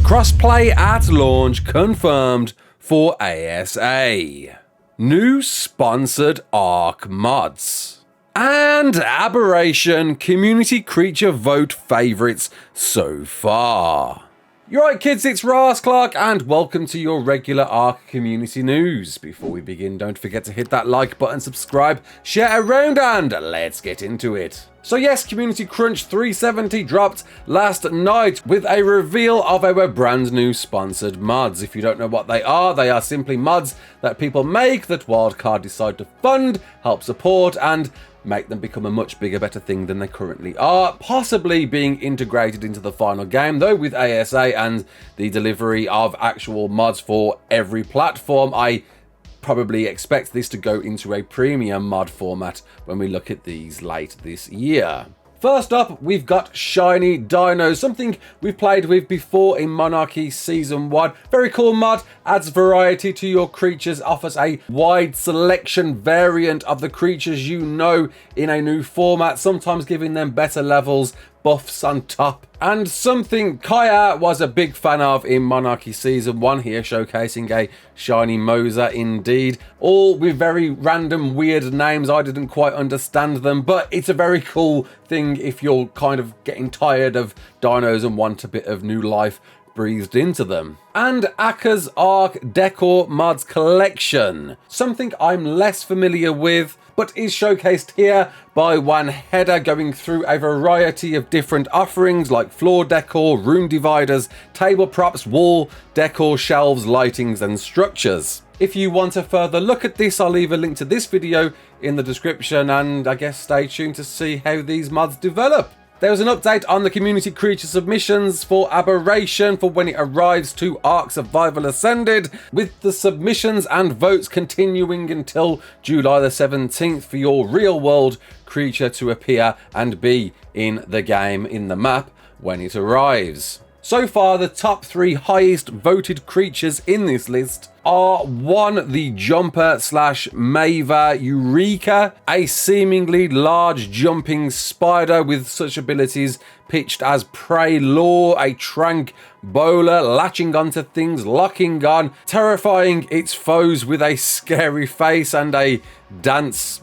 Crossplay at launch confirmed for ASA. New sponsored ARK mods. And Aberration community creature vote favourites so far. You're right, kids, it's Raasclark, and welcome to your regular ARK community news. Before we begin, don't forget to hit that like button, subscribe, share around, and let's get into it. So yes, Community Crunch 370 dropped last night with a reveal of our brand new sponsored mods. If you don't know what they are simply mods that people make that Wildcard decide to fund, help support, and make them become a much bigger, better thing than they currently are, possibly being integrated into the final game, though with ASA and the delivery of actual mods for every platform. I probably expect this to go into a premium mod format when we look at these late this year. First up, we've got Shiny Dinos, something we've played with before in Monarchy Season 1. Very cool mod, adds variety to your creatures, offers a wide selection variant of the creatures you know in a new format, sometimes giving them better levels, buffs on top. And something Kaya was a big fan of in Monarchy Season 1 here, showcasing a shiny Moza indeed. All with very random, weird names. I didn't quite understand them, but it's a very cool thing if you're kind of getting tired of dinos and want a bit of new life breathed into them. And Aka's ARK Decor Mods Collection. Something I'm less familiar with, but is showcased here by one header, going through a variety of different offerings like floor decor, room dividers, table props, wall decor, shelves, lightings, and structures. If you want a further look at this, I'll leave a link to this video in the description, and I guess stay tuned to see how these mods develop. There was an update on the community creature submissions for Aberration for when it arrives to ARK Survival Ascended, with the submissions and votes continuing until July the 17th for your real world creature to appear and be in the game, in the map, when it arrives. So far, the top 3 highest voted creatures in this list are 1. The Jumper / Maver Eureka, a seemingly large jumping spider with such abilities pitched as Prey Law, a Trank Bowler, latching onto things, locking on, terrifying its foes with a scary face and a dance.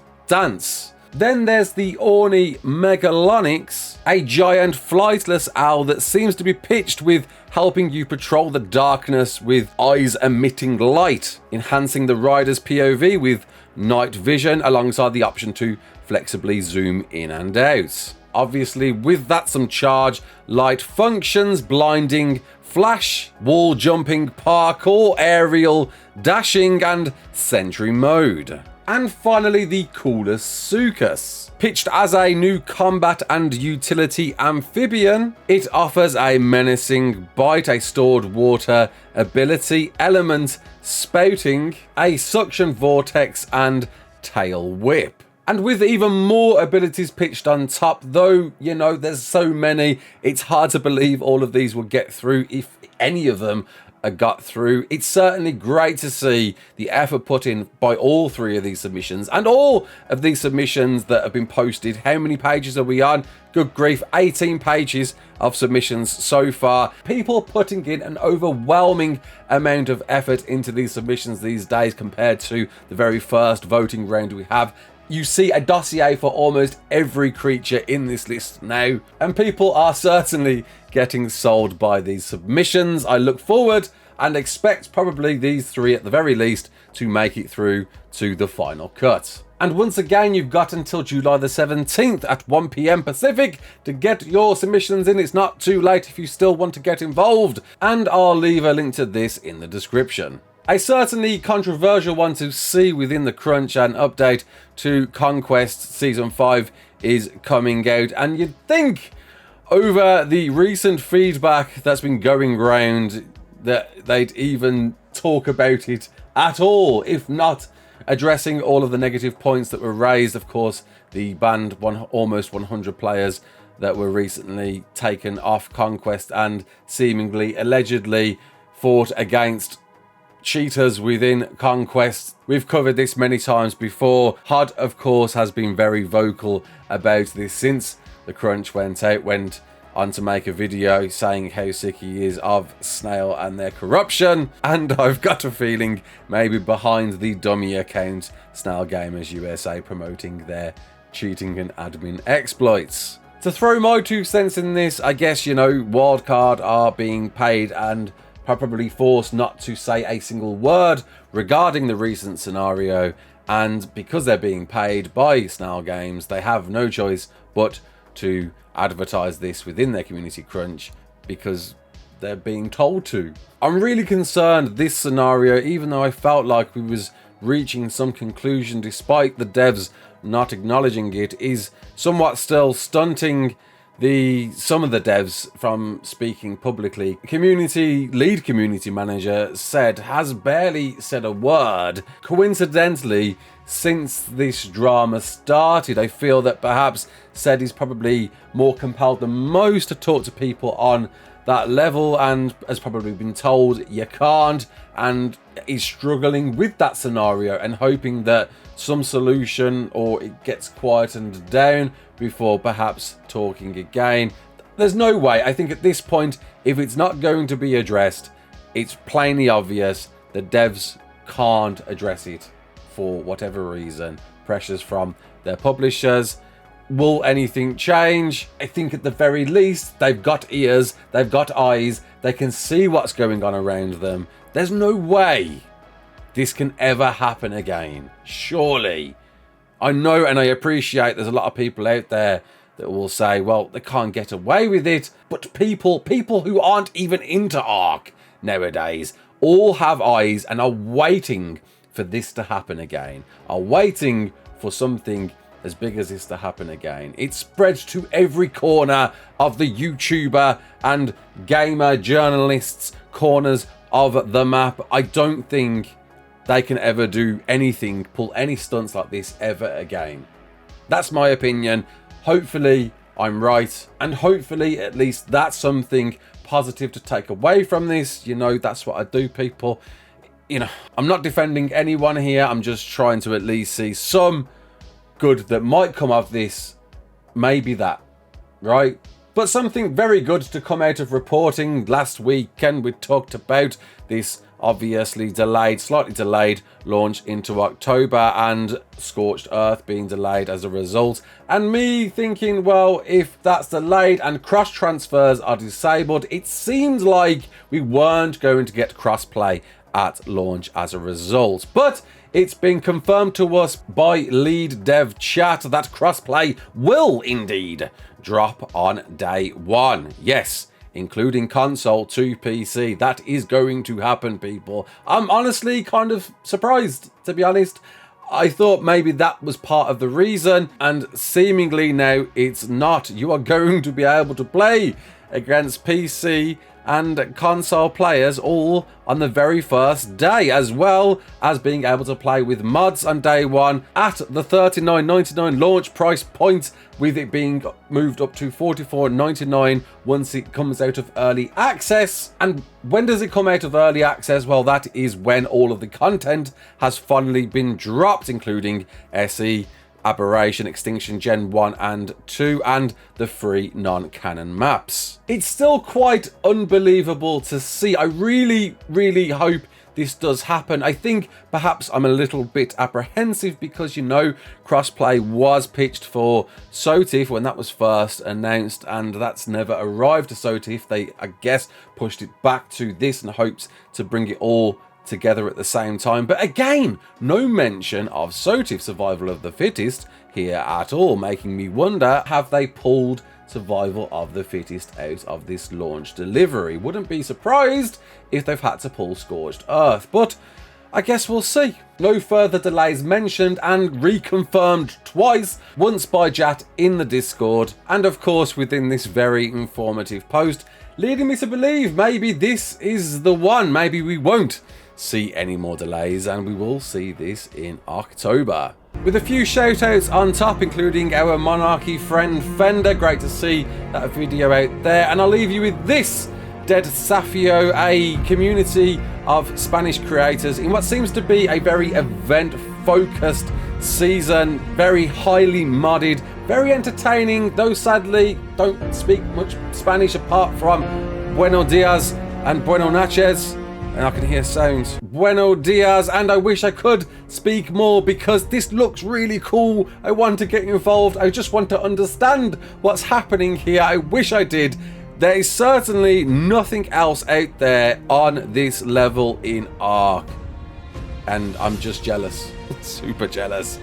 Then there's the Orny Megalonyx, a giant flightless owl that seems to be pitched with helping you patrol the darkness with eyes emitting light, enhancing the rider's POV with night vision alongside the option to flexibly zoom in and out. Obviously, with that some charge, light functions, blinding, flash, wall jumping, parkour, aerial, dashing, and sentry mode. And finally, the Coolest Sucus. Pitched as a new combat and utility amphibian, it offers a menacing bite, a stored water ability, element spouting, a suction vortex, and tail whip. And with even more abilities pitched on top, though, you know, there's so many, it's hard to believe all of these will get through, if any of them got through. It's certainly great to see the effort put in by all 3 of these submissions, and all of these submissions that have been posted. How many pages are we on? Good grief, 18 pages of submissions so far. People putting in an overwhelming amount of effort into these submissions these days compared to the very first voting round we have. You see a dossier for almost every creature in this list now, and people are certainly getting sold by these submissions. I look forward and expect probably these 3 at the very least to make it through to the final cut. And once again, you've got until July the 17th at 1 PM Pacific to get your submissions in. It's not too late if you still want to get involved, and I'll leave a link to this in the description. A certainly controversial one to see within the crunch, and update to Conquest Season 5 is coming out, and you'd think over the recent feedback that's been going round that they'd even talk about it at all, if not addressing all of the negative points that were raised. Of course, the banned almost 100 players that were recently taken off Conquest and seemingly, allegedly fought against cheaters within Conquest. We've covered this many times before. HOD, of course, has been very vocal about this since the crunch went out, went on to make a video saying how sick he is of Snail and their corruption, and I've got a feeling maybe behind the dummy account Snail Gamers USA promoting their cheating and admin exploits. To throw my 2 cents in this, I guess, you know, Wildcard are being paid and probably forced not to say a single word regarding the recent scenario, and because they're being paid by Snail Games, they have no choice but to advertise this within their community crunch because they're being told to. I'm really concerned this scenario, even though I felt like we was reaching some conclusion despite the devs not acknowledging it, is somewhat still stunting some of the devs from speaking publicly. Lead community manager has barely said a word. Coincidentally, since this drama started, I feel that perhaps he's probably more compelled than most to talk to people on that level and has probably been told you can't, and is struggling with that scenario and hoping that some solution or it gets quietened down before perhaps talking again. There's no way. I think at this point, if it's not going to be addressed, it's plainly obvious the devs can't address it for whatever reason. Pressures from their publishers. Will anything change? I think at the very least, they've got ears, they've got eyes, they can see what's going on around them. There's no way this can ever happen again. Surely. I know and I appreciate there's a lot of people out there that will say, well, they can't get away with it. But people who aren't even into ARK nowadays all have eyes and are waiting for this to happen again. Are waiting for something as big as this to happen again. It spreads to every corner of the YouTuber and gamer journalists corners of the map. I don't think they can ever do anything, pull any stunts like this ever again. That's my opinion. Hopefully I'm right, and hopefully at least that's something positive to take away from this. You know, that's what I do, people. You know, I'm not defending anyone here. I'm just trying to at least see some good that might come of this. Maybe that, right? But something very good to come out of reporting last weekend. We talked about this obviously slightly delayed launch into October, and Scorched Earth being delayed as a result, and me thinking, well, if that's delayed and cross transfers are disabled, it seems like we weren't going to get crossplay at launch as a result. But it's been confirmed to us by lead dev chat that crossplay will indeed drop on day 1. Yes, including console to PC. That is going to happen, people. I'm honestly kind of surprised, to be honest. I thought maybe that was part of the reason, and seemingly now it's not. You are going to be able to play against PC and console players all on the very first day, as well as being able to play with mods on day 1 at the $39.99 launch price point, with it being moved up to $44.99 once it comes out of early access. And when does it come out of early access? Well, that is when all of the content has finally been dropped, including SE, Aberration, Extinction Gen 1 and 2, and the free non-canon maps. It's still quite unbelievable to see. I really, really hope this does happen. I think perhaps I'm a little bit apprehensive because, you know, crossplay was pitched for SOTIF when that was first announced, and that's never arrived to SOTIF. They, I guess, pushed it back to this in hopes to bring it all together at the same time. But again, no mention of SOTIF, Survival of the Fittest, here at all, making me wonder, have they pulled Survival of the Fittest out of this launch delivery? Wouldn't be surprised if they've had to pull Scorched Earth, but I guess we'll see. No further delays mentioned and reconfirmed twice, once by Jat in the Discord, and of course within this very informative post, leading me to believe maybe this is the one. Maybe we won't see any more delays and we will see this in October. With a few shoutouts on top, including our Monarchy friend Fender. Great to see that video out there. And I'll leave you with this. Dead Safio, a community of Spanish creators in what seems to be a very event-focused season, very highly modded, Very entertaining, though sadly don't speak much Spanish apart from Buenos Dias and Buenos Noches. And I can hear sounds. Buenos Dias, and I wish I could speak more because this looks really cool. I want to get involved. I just want to understand what's happening here. I wish I did. There is certainly nothing else out there on this level in ARK. And I'm just jealous. Super jealous.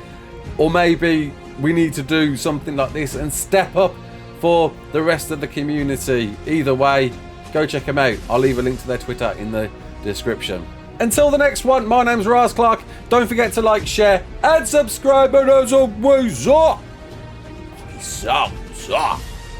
Or maybe we need to do something like this and step up for the rest of the community. Either way, go check them out. I'll leave a link to their Twitter in the description. Until the next one, my name's Raasclark. Don't forget to like, share, and subscribe. And as always, peace out.